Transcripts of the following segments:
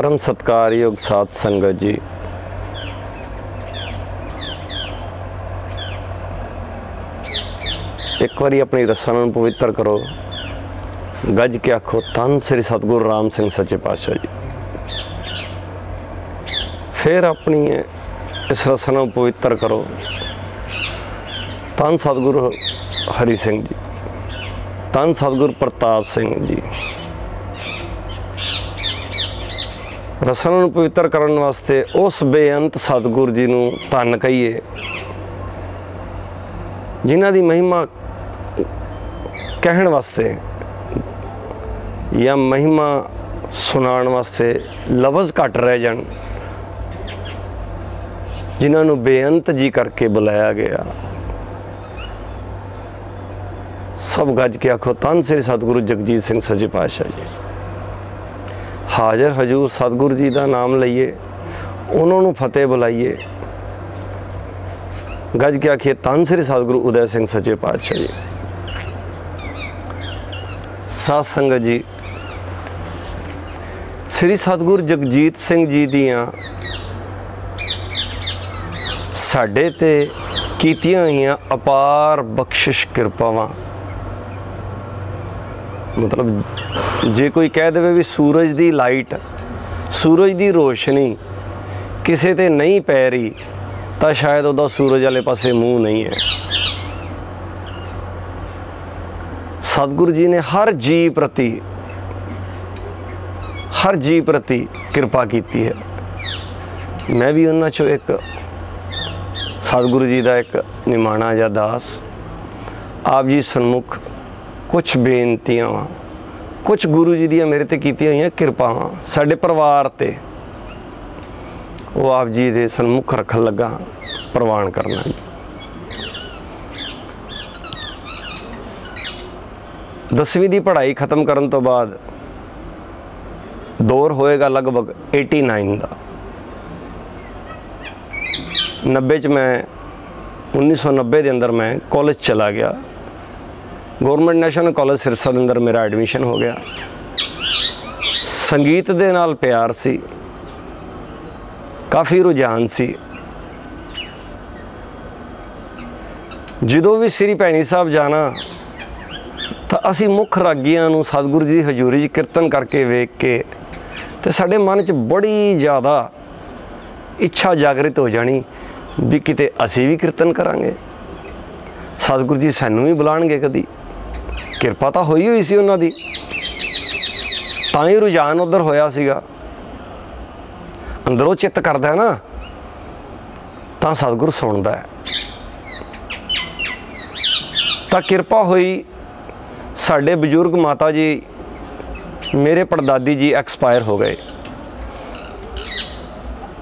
परम सत्कारयोग साध संगत जी, एक बारी अपनी रस्सां नूं पवित्र करो। गज के आखो धन श्री सतगुरु राम सिंह सच्चे पातशाह जी। फिर अपनी इस रस्सां नूं पवित्र करो। धन सतगुरु हरि सिंह जी, धन सतगुरु प्रताप सिंह जी। रस्सां नूं पवित्र करन वास्ते उस बेअंत सतगुरु जी नूं धन कहिए, जिन्हां दी महिमा कहण वास्ते या महिमा सुनाण वास्ते लफ्ज़ घट रह जाण, जिन्हां नूं बेअंत जी करके बुलाया गया। सब गज के आखो धन श्री सतगुरु जगजीत सिंह सच्चे पातशाह जी। हाज़र हजूर सतगुरु जी का नाम लईए, उन्होंने फतेह बुलाइए। गज के आखिए धन श्री सतगुरु उदय सिंह सच्चे पातशाह जी। साध संगत जी, श्री सतगुरु जगजीत सिंह जी दियां साडे ते कीतियां होइयां अपार बख्शिश किरपावां, मतलब जे कोई कह दे भी सूरज की लाइट, सूरज की रोशनी किसी ते नहीं पै रही, तो शायद उहदा सूरज वाले पासे मूँह नहीं है। सतगुरु जी ने हर जी प्रति कृपा की है। मैं भी उन्हां चों एक सतगुरु जी का एक निमाणा या दास आप जी सन्मुख कुछ बेनतियां वा, कुछ गुरु जी दियां मेरे ते कीतियां होइयां किरपावां साडे परिवार ते, वो आप जी दे सन्मुख रखन लगा प्रवान करना। दसवीं की पढ़ाई खत्म करन तो बाद दौर होएगा लगभग 89 का। 90 च मैं 1990 के अंदर मैं कॉलेज चला गया। गवर्नमेंट नैशनल कॉलेज सिरसा के अंदर मेरा एडमिशन हो गया। संगीत दे नाल प्यार सी, काफ़ी रुझान सी। जदों भी श्री भैनी साहब जाना तो असी मुख रागियां नूं सतगुरु जी की हजूरी च कीर्तन करके वेख के तो साडे मन च बड़ी ज़्यादा इच्छा जागृत हो जानी भी किते असी भी कीर्तन करांगे, सतगुरु जी सानूं भी बुलाणगे कदी। किरपा तो होई सी उन्हां दी, तां ही रुझान उधर होया सीगा। अंदरों चित्त करदा है ना, तां सतगुरु सुणदा है। तां किरपा होई, साडे बजुर्ग माता जी मेरे पड़दादी जी एक्सपायर हो गए।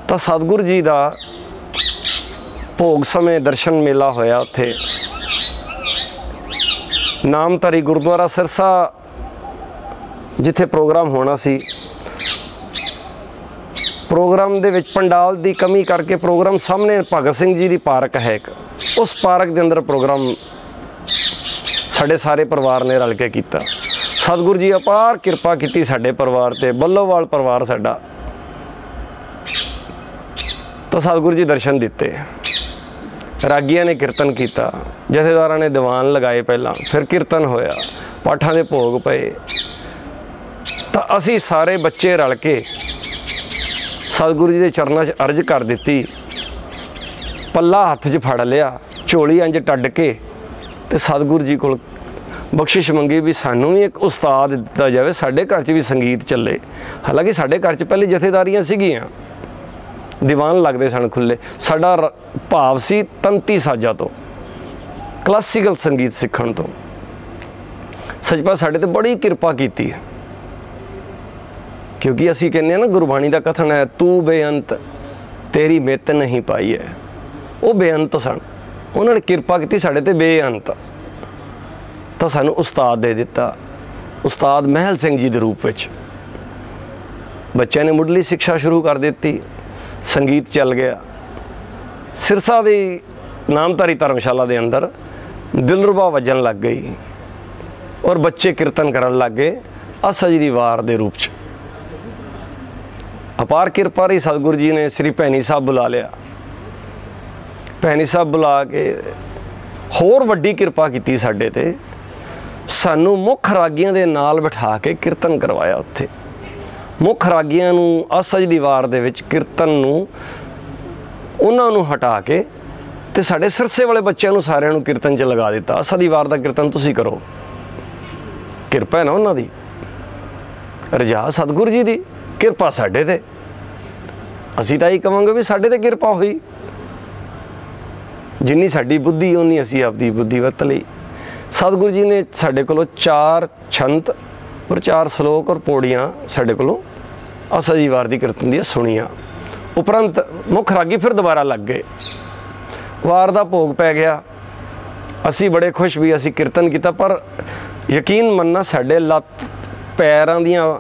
तो सतगुरु जी का भोग समय दर्शन मेला होया उत्थे। नामधारी गुरुद्वारा सिरसा जिथे प्रोग्राम होना सी, प्रोग्राम दे विच पंडाल की कमी करके प्रोग्राम सामने भगत सिंह जी की पार्क है एक, उस पार्क के अंदर प्रोग्राम साढ़े सारे परिवार ने रल के किया। सतगुरु जी अपार किरपा की साढ़े परिवार ते, बल्लोवाल परिवार साडा। तो सतगुरु जी दर्शन दिते, रागिया ने कीर्तन किया, जथेदारां ने दीवान लगाए पहला, फिर कीर्तन होया, पाठां दे भोग पे। तो असी सारे बच्चे रल के सतगुरु जी के चरणों च अर्ज कर दी। पल्ला हत्थ च फड़ लिया, झोली इंज टड्ड के ते सतगुरु जी को बख्शिश मंगी भी सानू भी एक उस्ताद दिता जाए, साडे घर च भी संगीत चले। हालांकि साडे घर च पहले जथेदारियां सीगियां, दीवान लगते सन खुले। साडा भाव सी तंती साजा तो, क्लासीकल संगीत सीखण तो। सच पास साडे ते बड़ी किरपा कीती है, क्योंकि असी कहने ना गुरबाणी का कथन है, तू बेअंत तेरी मित नहीं पाई है। वो बेअंत सन, उन्होंने किरपा की साडे ते बेअंत। तो सानू उस्ताद दे दिता, उस्ताद महल सिंह जी के रूप में। बच्चों ने मुढ़ली शिक्षा शुरू कर दी, संगीत चल गया। सिरसा की नामधारी धर्मशाला के अंदर दिलरुबा वजन लग गई और बच्चे कीर्तन करन लग गए आसा जी की वार के रूप च। ਅਪਾਰ ਕਿਰਪਾ ਰਹੀ। ਸਤਿਗੁਰੂ ਜੀ ਨੇ ਸ੍ਰੀ ਭੈਣੀ ਸਾਹਿਬ ਬੁਲਾ ਲਿਆ। ਭੈਣੀ ਸਾਹਿਬ ਬੁਲਾ ਕੇ ਹੋਰ ਵੱਡੀ ਕਿਰਪਾ ਕੀਤੀ ਸਾਡੇ ਤੇ। ਸਾਨੂੰ ਮੁੱਖ ਰਾਗੀਆਂ ਦੇ ਨਾਲ ਬਿਠਾ ਕੇ ਕੀਰਤਨ ਕਰਵਾਇਆ। ਉੱਥੇ ਮੁੱਖ ਰਾਗੀਆਂ ਨੂੰ ਆਸਾ ਜੀ ਦੀ ਵਾਰ ਦੇ ਵਿੱਚ ਕੀਰਤਨ ਨੂੰ ਉਹਨਾਂ ਨੂੰ ਹਟਾ ਕੇ ਤੇ ਸਾਡੇ ਸਿਰਸੇ ਵਾਲੇ ਬੱਚਿਆਂ ਨੂੰ ਸਾਰਿਆਂ ਨੂੰ ਕੀਰਤਨ 'ਚ ਲਗਾ ਦਿੱਤਾ। ਆਸਾ ਦੀ ਵਾਰ ਦਾ ਕੀਰਤਨ ਤੁਸੀਂ ਕਰੋ। ਕਿਰਪਾ ਹੈ ਨਾ ਉਹਨਾਂ ਦੀ, ਰਜਾ ਸਤਿਗੁਰੂ ਜੀ ਦੀ, ਕਿਰਪਾ ਸਾਡੇ ਤੇ। ਅਸੀਂ ਤਾਂ ਇਹ ਕਹਾਂਗੇ ਵੀ ਸਾਡੇ ਤੇ ਕਿਰਪਾ ਹੋਈ। ਜਿੰਨੀ ਸਾਡੀ ਬੁੱਧੀ ਉਨੀ ਅਸੀਂ ਆਪਦੀ ਬੁੱਧੀ ਵਰਤ ਲਈ। ਸਤਿਗੁਰੂ ਜੀ ਨੇ ਸਾਡੇ ਕੋਲੋਂ 4 ਛੰਤ ਔਰ 4 ਸਲੋਕ ਔਰ ਪੌੜੀਆਂ ਸਾਡੇ ਕੋਲੋਂ ਆਸਾ ਜੀ ਵਾਰ ਦੀ ਕੀਰਤਨ ਦੀਆਂ ਸੁਣੀਆਂ। ਉਪਰੰਤ ਮੁੱਖ ਰਾਗੀ ਫਿਰ ਦੁਬਾਰਾ ਲੱਗ ਗਏ। ਵਾਰ ਦਾ ਭੋਗ ਪੈ ਗਿਆ। ਅਸੀਂ ਬੜੇ ਖੁਸ਼ ਵੀ ਅਸੀਂ ਕੀਰਤਨ ਕੀਤਾ, ਪਰ ਯਕੀਨ ਮੰਨਣਾ ਸਾਡੇ ਪੈਰਾਂ ਦੀਆਂ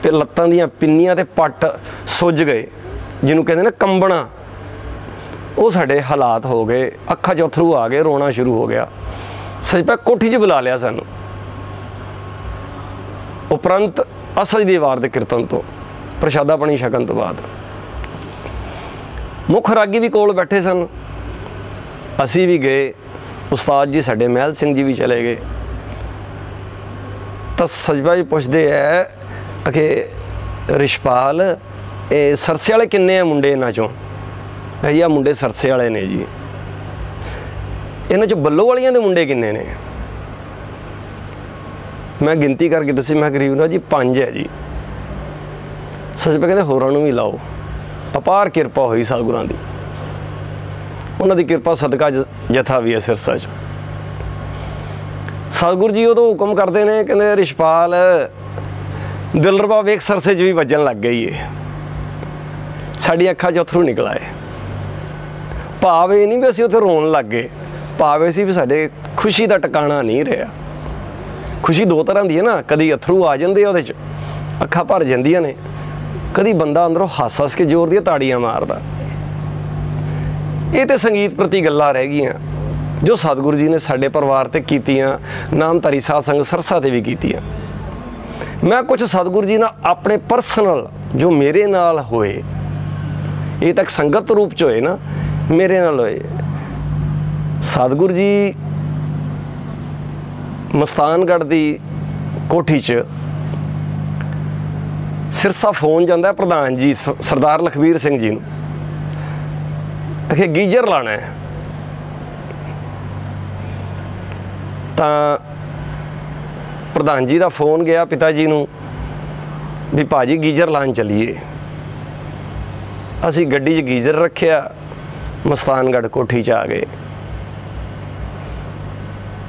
ਲੱਤਾਂ ਦੀਆਂ ਪਿੰਨੀਆਂ ਤੇ ਪੱਟ ਸੁੱਜ ਗਏ, ਜਿਹਨੂੰ ਕਹਿੰਦੇ ਨਾ ਕੰਬਣਾ। ਉਹ ਸਾਡੇ ਹਾਲਾਤ ਹੋ ਗਏ, ਅੱਖਾਂ 'ਚ ਅਥਰੂ ਆ ਗਏ, ਰੋਣਾ ਸ਼ੁਰੂ ਹੋ ਗਿਆ। ਸੱਚਾ ਕੋਠੀ 'ਚ ਬੁਲਾ ਲਿਆ ਸਾਨੂੰ। ਉਪਰੰਤ ਆਸਾ ਜੀ ਦੀ ਵਾਰ ਦੇ ਕੀਰਤਨ ਤੋਂ ਪ੍ਰਸ਼ਾਦਾ ਪਾਣੀ ਛਕਣ ਤੋਂ ਬਾਅਦ ਮੁੱਖ ਰਾਗੀ ਵੀ ਕੋਲ ਬੈਠੇ ਸਨ। ਅਸੀਂ ਵੀ ਗਏ। ਉਸਤਾਦ ਜੀ ਸਾਡੇ ਮਹਿਲ ਸਿੰਘ ਜੀ ਵੀ ਚਲੇ ਗਏ। ਤਾਂ ਸਜਬਾ ਜੀ ਪੁੱਛਦੇ ਹੈ ਕਿ ਰਿਸ਼ਪਾਲ, ਇਹ ਸਰਸੇ ਵਾਲੇ ਕਿੰਨੇ ਆ ਮੁੰਡੇ ਇਹਨਾਂ 'ਚੋਂ? ਇਹ ਮੁੰਡੇ ਸਰਸੇ ਵਾਲੇ ਨੇ ਜੀ। ਇਹਨਾਂ 'ਚੋਂ ਬੱਲੋ ਵਾਲੀਆਂ ਦੇ ਮੁੰਡੇ ਕਿੰਨੇ ਨੇ? ਮੈਂ ਗਿਣਤੀ ਕਰਕੇ ਦੱਸੀ। ਮੈਂ ਗਰੀਬ ਨਾ ਜੀ 5 ਹੈ ਜੀ। ਸਜਬਾ ਕਹਿੰਦੇ ਹੋਰਾਂ ਨੂੰ ਵੀ ਲਾਓ। ਅਪਾਰ ਕਿਰਪਾ ਹੋਈ ਸਤਿਗੁਰਾਂ ਦੀ। ਉਹਨਾਂ ਦੀ ਕਿਰਪਾ ਸਦਕਾ ਜਥਾ ਵੀ ਹੈ ਸਿਰਸਾ 'ਚ। ਸਤਿਗੁਰੂ ਜੀ ਉਦੋਂ ਹੁਕਮ ਕਰਦੇ ਨੇ, ਕਹਿੰਦੇ ਰਿਸ਼ਪਾਲ ਦਿਲਰਬਾ ਵੇਖ ਸਰਸੇ 'ਚ ਵੀ ਵੱਜਣ ਲੱਗ ਗਈ ਏ। ਸਾਡੀ ਅੱਖਾਂ 'ਚ ਅਥਰੂ ਨਿਕਲ ਆਏ। ਭਾਵ ਇਹ ਨਹੀਂ ਵੀ ਅਸੀਂ ਉੱਥੇ ਰੋਣ ਲੱਗ ਗਏ, ਭਾਵ ਇਹ ਸੀ ਵੀ ਸਾਡੇ ਖੁਸ਼ੀ ਦਾ ਟਿਕਾਣਾ ਨਹੀਂ ਰਿਹਾ। ਖੁਸ਼ੀ 2 ਤਰ੍ਹਾਂ ਦੀ ਹੈ ਨਾ, ਕਦੀ ਅਥਰੂ ਆ ਜਾਂਦੇ ਆ ਉਹਦੇ 'ਚ, ਅੱਖਾਂ ਭਰ ਜਾਂਦੀਆਂ ਨੇ, ਕਦੀ ਬੰਦਾ ਅੰਦਰੋਂ ਹੱਸ ਕੇ ਜ਼ੋਰ ਦੀਆਂ ਤਾੜੀਆਂ ਮਾਰਦਾ। ਇਹ ਤਾਂ ਸੰਗੀਤ ਪ੍ਰਤੀ ਗੱਲਾਂ ਰਹਿ ਗਈਆਂ ਜੋ ਸਤਿਗੁਰੂ ਜੀ ਨੇ ਸਾਡੇ ਪਰਿਵਾਰ 'ਤੇ ਕੀਤੀਆਂ, ਨਾਮਧਾਰੀ ਸਾਧ ਸੰਗਤ ਸਰਸਾ 'ਤੇ ਵੀ ਕੀਤੀਆਂ। ਮੈਂ ਕੁਝ ਸਤਿਗੁਰੂ ਜੀ ਨਾਲ ਆਪਣੇ ਪਰਸਨਲ ਜੋ ਮੇਰੇ ਨਾਲ ਹੋਏ, ਇਹ ਤੱਕ ਸੰਗਤ ਰੂਪ 'ਚ ਹੋਏ ਨਾ, ਮੇਰੇ ਨਾਲ ਹੋਏ। ਸਤਿਗੁਰੂ ਜੀ ਮਸਤਾਨਗੜ੍ਹ ਦੀ ਕੋਠੀ 'ਚ ਸਿਰਸਾ ਫੋਨ ਜਾਂਦਾ ਪ੍ਰਧਾਨ ਜੀ ਸਰਦਾਰ ਲਖਬੀਰ ਸਿੰਘ ਜੀ ਨੂੰ ਕਿ ਗੀਜ਼ਰ ਲਾਣਾ ਹੈ। ਤਾਂ ਪ੍ਰਧਾਨ ਜੀ ਦਾ ਫੋਨ ਗਿਆ ਪਿਤਾ ਜੀ ਨੂੰ ਵੀ ਭਾਜੀ ਗੀਜ਼ਰ ਲਾਉਣ ਚੱਲੀਏ। ਅਸੀਂ ਗੱਡੀ 'ਚ ਗੀਜ਼ਰ ਰੱਖਿਆ, ਮਸਤਾਨਗੜ੍ਹ ਕੋਠੀ 'ਚ ਆ ਗਏ।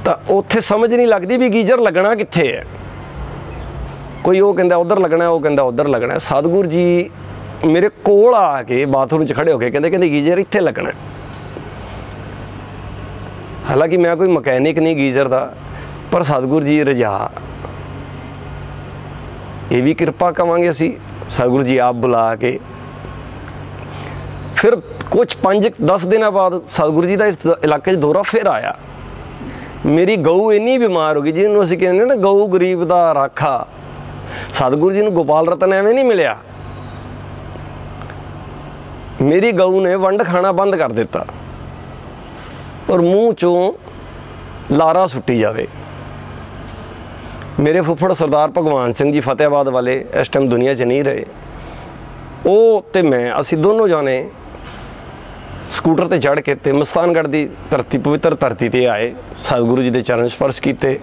ਤਾਂ ਉੱਥੇ ਸਮਝ ਨਹੀਂ ਲੱਗਦੀ ਵੀ ਗੀਜ਼ਰ ਲੱਗਣਾ ਕਿੱਥੇ ਹੈ। ਕੋਈ ਉਹ ਕਹਿੰਦਾ ਉੱਧਰ ਲੱਗਣਾ, ਉਹ ਕਹਿੰਦਾ ਉੱਧਰ ਲੱਗਣਾ। ਸਤਿਗੁਰੂ ਜੀ ਮੇਰੇ ਕੋਲ ਆ ਕੇ ਬਾਥਰੂਮ 'ਚ ਖੜੇ ਹੋ ਕੇ ਕਹਿੰਦੇ ਗੀਜ਼ਰ ਇੱਥੇ ਲੱਗਣਾ। ਹਾਲਾਂਕਿ ਮੈਂ ਕੋਈ ਮਕੈਨਿਕ ਨਹੀਂ ਗੀਜ਼ਰ ਦਾ, ਪਰ ਸਤਿਗੁਰੂ ਜੀ ਰਜਾ, ਇਹ ਵੀ ਕਿਰਪਾ ਕਵਾਂਗੇ ਅਸੀਂ। ਸਤਿਗੁਰੂ ਜੀ ਆਪ ਬੁਲਾ ਕੇ ਫਿਰ ਕੁਛ 5-10 ਦਿਨਾਂ ਬਾਅਦ ਸਤਿਗੁਰੂ ਜੀ ਦਾ ਇਸ ਇਲਾਕੇ 'ਚ ਦੌਰਾ ਫਿਰ ਆਇਆ। ਮੇਰੀ ਗਊ ਇੰਨੀ ਬਿਮਾਰ ਹੋ ਗਈ, ਜਿਹਨੂੰ ਅਸੀਂ ਕਹਿੰਦੇ ਨਾ ਗਊ ਗਰੀਬ ਦਾ ਰਾਖਾ। ਸਤਿਗੁਰੂ ਜੀ ਨੂੰ ਗੋਪਾਲ ਰਤਨ ਐਵੇਂ ਨਹੀਂ ਮਿਲਿਆ। ਮੇਰੀ ਗਊ ਨੇ ਵੰਡ ਖਾਣਾ ਬੰਦ ਕਰ ਦਿੱਤਾ ਔਰ ਮੂੰਹ 'ਚੋਂ ਲਾਰਾ ਸੁੱਟੀ ਜਾਵੇ। ਮੇਰੇ ਫੁੱਫੜ ਸਰਦਾਰ ਭਗਵਾਨ ਸਿੰਘ ਜੀ ਫਤਿਆਬਾਦ ਵਾਲੇ ਇਸ ਟਾਈਮ ਦੁਨੀਆ 'ਚ ਨਹੀਂ ਰਹੇ। ਉਹ ਤੇ ਮੈਂ, ਅਸੀਂ ਦੋਨੋਂ ਜਾਣੇ ਸਕੂਟਰ 'ਤੇ ਚੜ੍ਹ ਕੇ ਤੇ ਮਸਤਾਨਗੜ੍ਹ ਦੀ ਧਰਤੀ, ਪਵਿੱਤਰ ਧਰਤੀ 'ਤੇ ਆਏ। ਸਤਿਗੁਰੂ ਜੀ ਦੇ ਚਰਨ ਸਪਰਸ਼ ਕੀਤੇ।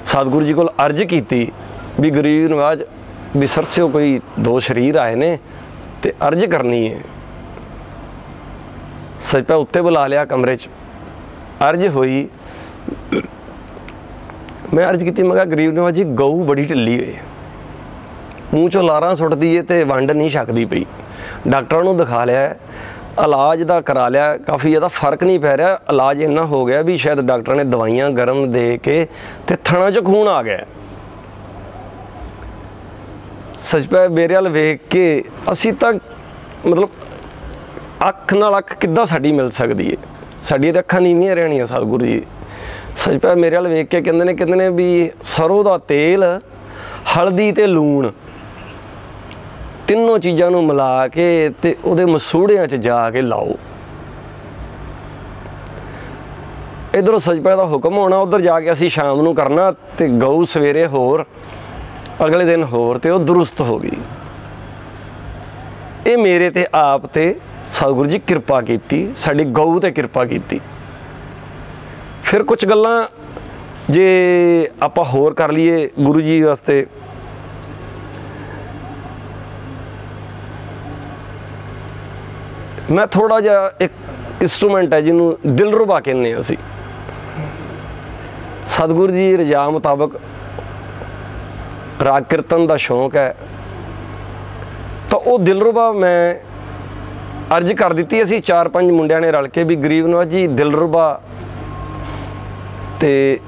ਸਤਿਗੁਰੂ ਜੀ ਕੋਲ ਅਰਜ਼ ਕੀਤੀ ਵੀ ਗਰੀਬ ਨਵਾਜ ਵੀ ਸਰਸਿਓ ਕੋਈ 2 ਸਰੀਰ ਆਏ ਨੇ ਤੇ ਅਰਜ਼ ਕਰਨੀ ਹੈ। ਸੱਚਾ ਉੱਤੇ ਬੁਲਾ ਲਿਆ ਕਮਰੇ 'ਚ, ਅਰਜ਼ ਹੋਈ। ਮੈਂ ਅਰਜ਼ ਕੀਤੀ, ਮੈਂ ਕਿਹਾ ਗਰੀਬ ਨਵਾਜ ਜੀ ਗਊ ਬੜੀ ਢਿੱਲੀ ਹੋਈ, ਮੂੰਹ 'ਚੋਂ ਲਾਰਾਂ ਸੁੱਟਦੀ ਹੈ ਤੇ ਵੰਡ ਨਹੀਂ ਛਕਦੀ ਪਈ। ਡਾਕਟਰਾਂ ਨੂੰ ਦਿਖਾ ਲਿਆ, ਇਲਾਜ ਦਾ ਕਰਾ ਲਿਆ, ਕਾਫੀ ਜ਼ਿਆਦਾ ਫਰਕ ਨਹੀਂ ਪੈ ਰਿਹਾ। ਇਲਾਜ ਇੰਨਾ ਹੋ ਗਿਆ ਵੀ ਸ਼ਾਇਦ ਡਾਕਟਰਾਂ ਨੇ ਦਵਾਈਆਂ ਗਰਮ ਦੇ ਕੇ ਤੇ ਥਣਾਂ 'ਚ ਖੂਨ ਆ ਗਿਆ। ਸੱਚ ਪੈ ਮੇਰੇ ਵੱਲ ਵੇਖ ਕੇ ਅਸੀਂ ਤਾਂ ਮਤਲਬ ਅੱਖ ਨਾਲ ਅੱਖ ਕਿੱਦਾਂ ਸਾਡੀ ਮਿਲ ਸਕਦੀ ਹੈ? ਸਾਡੀਆਂ ਤਾਂ ਅੱਖਾਂ ਨੀਵੀਆਂ ਰਹਿਣੀਆਂ। ਸਤਿਗੁਰੂ ਜੀ ਸੱਚ ਪੈ ਮੇਰੇ ਵੱਲ ਵੇਖ ਕੇ ਕਹਿੰਦੇ ਨੇ ਵੀ ਸਰੋਂ ਦਾ ਤੇਲ, ਹਲਦੀ ਤੇ ਲੂਣ ਤਿੰਨੋਂ ਚੀਜ਼ਾਂ ਨੂੰ ਮਿਲਾ ਕੇ ਤੇ ਉਹਦੇ ਮਸੂੜਿਆਂ 'ਚ ਜਾ ਕੇ ਲਾਓ। ਇੱਧਰੋਂ ਸਜਪੇ ਦਾ ਹੁਕਮ ਹੋਣਾ, ਉੱਧਰ ਜਾ ਕੇ ਅਸੀਂ ਸ਼ਾਮ ਨੂੰ ਕਰਨਾ, ਤੇ ਗਊ ਸਵੇਰੇ ਹੋਰ, ਅਗਲੇ ਦਿਨ ਹੋਰ, ਤੇ ਉਹ ਦਰੁਸਤ ਹੋ ਗਈ। ਇਹ ਮੇਰੇ ਤੇ ਆਪ ਤੇ ਸਤਿਗੁਰੂ ਜੀ ਕਿਰਪਾ ਕੀਤੀ, ਸਾਡੀ ਗਊ ਤੇ ਕਿਰਪਾ ਕੀਤੀ। ਫਿਰ ਕੁਝ ਗੱਲਾਂ ਜੇ ਆਪਾਂ ਹੋਰ ਕਰ ਲਈਏ ਗੁਰੂ ਜੀ ਵਾਸਤੇ, ਮੈਂ ਥੋੜਾ ਜਿਹਾ ਇੱਕ ਇੰਸਟਰੂਮੈਂਟ ਹੈ ਜਿਹਨੂੰ ਦਿਲਰੁਬਾ ਕਹਿੰਦੇ ਅਸੀਂ। ਸਤਿਗੁਰੂ ਜੀ ਰਜਾ ਮੁਤਾਬਕ ਰਾਗ ਕੀਰਤਨ ਦਾ ਸ਼ੌਂਕ ਹੈ, ਤਾਂ ਉਹ ਦਿਲਰੁਬਾ ਮੈਂ ਅਰਜ਼ ਕਰ ਦਿੱਤੀ। ਅਸੀਂ 4-5 ਮੁੰਡਿਆਂ ਨੇ ਰਲ ਕੇ ਵੀ ਗਰੀਬ ਨਵਾਜ ਜੀ ਦਿਲਰੁਬਾ, ਤੇ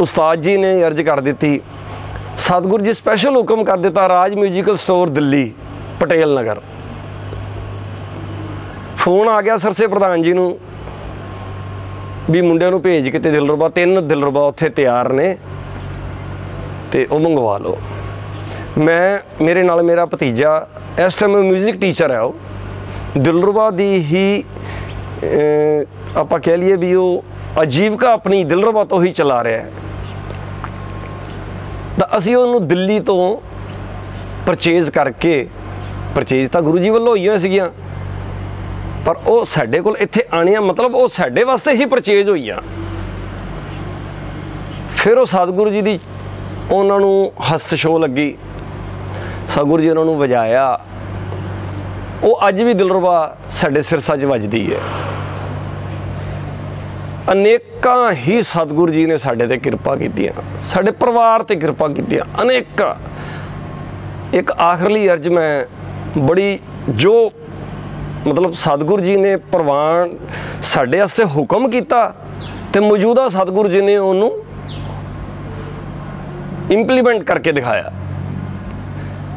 ਉਸਤਾਦ ਜੀ ਨੇ ਅਰਜ਼ ਕਰ ਦਿੱਤੀ। ਸਤਿਗੁਰੂ ਜੀ ਸਪੈਸ਼ਲ ਹੁਕਮ ਕਰ ਦਿੱਤਾ, ਰਾਜ musical store Delhi Patel Nagar. Phone ਆ ਗਿਆ ਸਰਸੇ ਪ੍ਰਧਾਨ ਜੀ ਨੂੰ ਵੀ ਮੁੰਡਿਆਂ ਨੂੰ ਭੇਜ ਕੇ ਤੇ ਦਿਲਰੁਬਾ 3 ਦਿਲਰੁਬਾ ਉੱਥੇ ਤਿਆਰ ਨੇ ਤੇ ਉਹ ਮੰਗਵਾ ਲਓ। ਮੇਰੇ ਨਾਲ ਮੇਰਾ ਭਤੀਜਾ ਇਸ ਟਾਈਮ ਮਿਊਜ਼ਿਕ ਟੀਚਰ ਹੈ, ਉਹ ਦਿਲਰੁਬਾ ਦੀ ਹੀ ਆਪਾਂ ਕਹਿ ਲਈਏ ਵੀ ਉਹ ਆਜੀਵਕਾ ਆਪਣੀ ਦਿਲਰੁਬਾ ਤੋਂ ਹੀ ਚਲਾ ਰਿਹਾ ਹੈ। ਤਾਂ ਅਸੀਂ ਉਹਨੂੰ ਦਿੱਲੀ ਤੋਂ ਪਰਚੇਜ਼ ਕਰਕੇ, ਪਰਚੇਜ਼ ਤਾਂ ਗੁਰੂ ਜੀ ਵੱਲੋਂ ਹੋਈਆਂ ਸੀਗੀਆਂ, ਪਰ ਉਹ ਸਾਡੇ ਕੋਲ ਇੱਥੇ ਆਣੀਆਂ ਮਤਲਬ ਉਹ ਸਾਡੇ ਵਾਸਤੇ ਹੀ ਪਰਚੇਜ਼ ਹੋਈਆਂ। ਫਿਰ ਉਹ ਸਤਿਗੁਰੂ ਜੀ ਦੀ ਉਹਨਾਂ ਨੂੰ ਹਸਤ ਸ਼ੋ ਲੱਗੀ, ਸਤਿਗੁਰੂ ਜੀ ਉਹਨਾਂ ਨੂੰ ਵਜਾਇਆ। ਉਹ ਅੱਜ ਵੀ ਦਿਲਰੁਬਾ ਸਾਡੇ ਸਿਰਸਾ 'ਚ ਵੱਜਦੀ ਹੈ। ਅਨੇਕਾਂ ਹੀ ਸਤਿਗੁਰੂ ਜੀ ਨੇ ਸਾਡੇ ਤੇ ਕਿਰਪਾ ਕੀਤੀਆਂ, ਸਾਡੇ ਪਰਿਵਾਰ ਤੇ ਕਿਰਪਾ ਕੀਤੀਆਂ ਅਨੇਕਾਂ। ਇੱਕ ਆਖਰਲੀ ਅਰਜ਼ ਮੈਂ ਬੜੀ ਜੋ ਮਤਲਬ ਸਤਿਗੁਰੂ ਜੀ ਨੇ ਪ੍ਰਵਾਨ ਸਾਡੇ ਵਾਸਤੇ ਹੁਕਮ ਕੀਤਾ ਤੇ ਮੌਜੂਦਾ ਸਤਿਗੁਰੂ ਜੀ ਨੇ ਉਹਨੂੰ ਇੰਪਲੀਮੈਂਟ ਕਰਕੇ ਦਿਖਾਇਆ।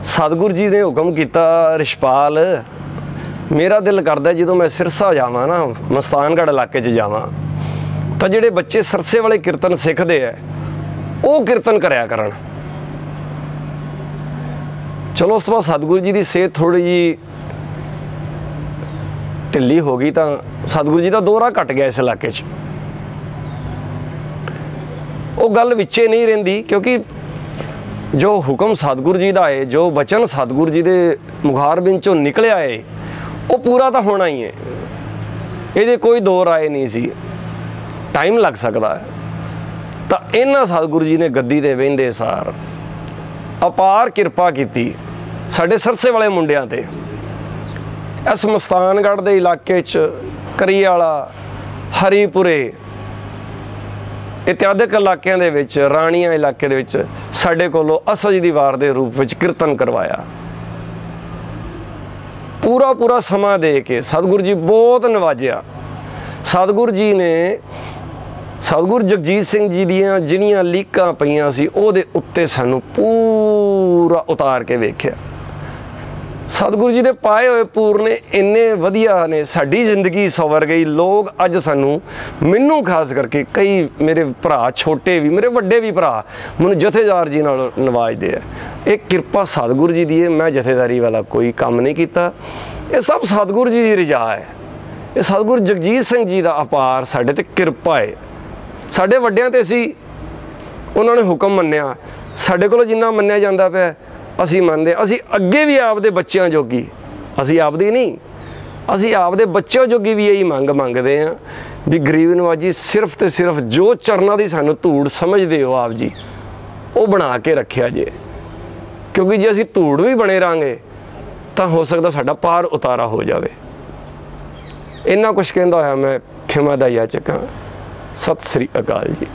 ਸਤਿਗੁਰੂ ਜੀ ਨੇ ਹੁਕਮ ਕੀਤਾ, ਰਿਸ਼ਪਾਲ ਮੇਰਾ ਦਿਲ ਕਰਦਾ ਜਦੋਂ ਮੈਂ ਸਿਰਸਾ ਜਾਵਾਂ ਨਾ, ਮਸਤਾਨਗੜ੍ਹ ਇਲਾਕੇ 'ਚ ਜਾਵਾਂ, ਤਾਂ ਜਿਹੜੇ ਬੱਚੇ ਸਰਸੇ ਵਾਲੇ ਕੀਰਤਨ ਸਿੱਖਦੇ ਆ ਉਹ ਕੀਰਤਨ ਕਰਿਆ ਕਰਨ। ਚਲੋ ਉਸ ਤੋਂ ਬਾਅਦ ਸਤਿਗੁਰੂ ਜੀ ਦੀ ਸਿਹਤ ਥੋੜ੍ਹੀ ਜਿਹੀ ਢਿੱਲੀ ਹੋ ਗਈ, ਤਾਂ ਸਤਿਗੁਰੂ ਜੀ ਦਾ ਦੌਰਾ ਘਟ ਗਿਆ ਇਸ ਇਲਾਕੇ 'ਚ। ਉਹ ਗੱਲ ਵਿੱਚੇ ਨਹੀਂ ਰਹਿੰਦੀ, ਕਿਉਂਕਿ ਜੋ ਹੁਕਮ ਸਤਿਗੁਰੂ ਜੀ ਦਾ ਹੈ, ਜੋ ਬਚਨ ਸਤਿਗੁਰੂ ਜੀ ਦੇ ਮੁਖਾਰਬਿੰਦ 'ਚੋਂ ਨਿਕਲਿਆ ਹੈ, ਉਹ ਪੂਰਾ ਤਾਂ ਹੋਣਾ ਹੀ ਹੈ। ਇਹਦੇ ਕੋਈ ਦੋ ਰਾਏ ਨਹੀਂ ਸੀ, ਟਾਈਮ ਲੱਗ ਸਕਦਾ ਹੈ। ਤਾਂ ਇਹਨਾਂ ਸਤਿਗੁਰੂ ਜੀ ਨੇ ਗੱਦੀ 'ਤੇ ਬਹਿੰਦੇ ਸਾਰ ਅਪਾਰ ਕਿਰਪਾ ਕੀਤੀ ਸਾਡੇ ਸਰਸੇ ਵਾਲੇ ਮੁੰਡਿਆਂ 'ਤੇ। ਇਸ ਮਸਤਾਨਗੜ੍ਹ ਦੇ ਇਲਾਕੇ 'ਚ ਕਰੀਆਲਾ, ਹਰੀਪੁਰੇ ਇਤਿਆਦਿਕ ਇਲਾਕਿਆਂ ਦੇ ਵਿੱਚ, ਰਾਣੀਆਂ ਇਲਾਕੇ ਦੇ ਵਿੱਚ ਸਾਡੇ ਕੋਲੋਂ ਅਸਜ ਦੀ ਵਾਰ ਦੇ ਰੂਪ ਵਿੱਚ ਕੀਰਤਨ ਕਰਵਾਇਆ। ਪੂਰਾ ਸਮਾਂ ਦੇ ਕੇ ਸਤਿਗੁਰੂ ਜੀ ਬਹੁਤ ਨਵਾਜਿਆ। ਸਤਿਗੁਰੂ ਜੀ ਨੇ ਸਤਿਗੁਰੂ ਜਗਜੀਤ ਸਿੰਘ ਜੀ ਦੀਆਂ ਜਿਹੜੀਆਂ ਲੀਕਾਂ ਪਈਆਂ ਸੀ ਉਹਦੇ ਉੱਤੇ ਸਾਨੂੰ ਪੂਰਾ ਉਤਾਰ ਕੇ ਵੇਖਿਆ। ਸਤਿਗੁਰੂ ਜੀ ਦੇ ਪਾਏ ਹੋਏ ਪੂਰਨੇ ਇੰਨੇ ਵਧੀਆ ਨੇ, ਸਾਡੀ ਜ਼ਿੰਦਗੀ ਸਵਰ ਗਈ। ਲੋਕ ਅੱਜ ਸਾਨੂੰ, ਮੈਨੂੰ ਖਾਸ ਕਰਕੇ ਕਈ ਮੇਰੇ ਭਰਾ ਛੋਟੇ ਵੀ, ਮੇਰੇ ਵੱਡੇ ਵੀ ਭਰਾ ਮੈਨੂੰ ਜਥੇਦਾਰ ਜੀ ਨਾਲ ਨਵਾਜਦੇ ਆ। ਇਹ ਕਿਰਪਾ ਸਤਿਗੁਰੂ ਜੀ ਦੀ ਹੈ। ਮੈਂ ਜਥੇਦਾਰੀ ਵਾਲਾ ਕੋਈ ਕੰਮ ਨਹੀਂ ਕੀਤਾ, ਇਹ ਸਭ ਸਤਿਗੁਰੂ ਜੀ ਦੀ ਰਜਾ ਹੈ। ਇਹ ਸਤਿਗੁਰੂ ਜਗਜੀਤ ਸਿੰਘ ਜੀ ਦਾ ਅਪਾਰ ਸਾਡੇ ਤੇ ਕਿਰਪਾ ਹੈ। ਸਾਡੇ ਵੱਡਿਆਂ ਤੇ ਸੀ, ਉਹਨਾਂ ਨੇ ਹੁਕਮ ਮੰਨਿਆ। ਸਾਡੇ ਕੋਲੋਂ ਜਿੰਨਾ ਮੰਨਿਆ ਜਾਂਦਾ ਪਿਆ ਅਸੀਂ ਮੰਨਦੇ। ਅਸੀਂ ਅੱਗੇ ਵੀ ਆਪਦੇ ਬੱਚਿਆਂ ਜੋਗੀ, ਅਸੀਂ ਆਪਦੀ ਨਹੀਂ, ਅਸੀਂ ਆਪਦੇ ਬੱਚਿਆਂ ਜੋਗੀ ਵੀ ਇਹੀ ਮੰਗਦੇ ਹਾਂ ਵੀ ਗਰੀਬ ਨਵਾਜੀ ਸਿਰਫ ਤੇ ਸਿਰਫ ਜੋ ਚਰਨਾਂ ਦੀ ਸਾਨੂੰ ਧੂੜ ਸਮਝਦੇ ਹੋ ਆਪ ਜੀ, ਉਹ ਬਣਾ ਕੇ ਰੱਖਿਆ ਜੇ। ਕਿਉਂਕਿ ਜੇ ਅਸੀਂ ਧੂੜ ਵੀ ਬਣੇ ਰਹਾਂਗੇ ਤਾਂ ਹੋ ਸਕਦਾ ਸਾਡਾ ਪਾਰ ਉਤਾਰਾ ਹੋ ਜਾਵੇ। ਇੰਨਾ ਕੁਛ ਕਹਿੰਦਾ ਹੋਇਆ ਮੈਂ ਖਿਮਾ ਦਾ ਯਾਚਕ ਹਾਂ। ਸਤਿ ਸ੍ਰੀ ਅਕਾਲ ਜੀ।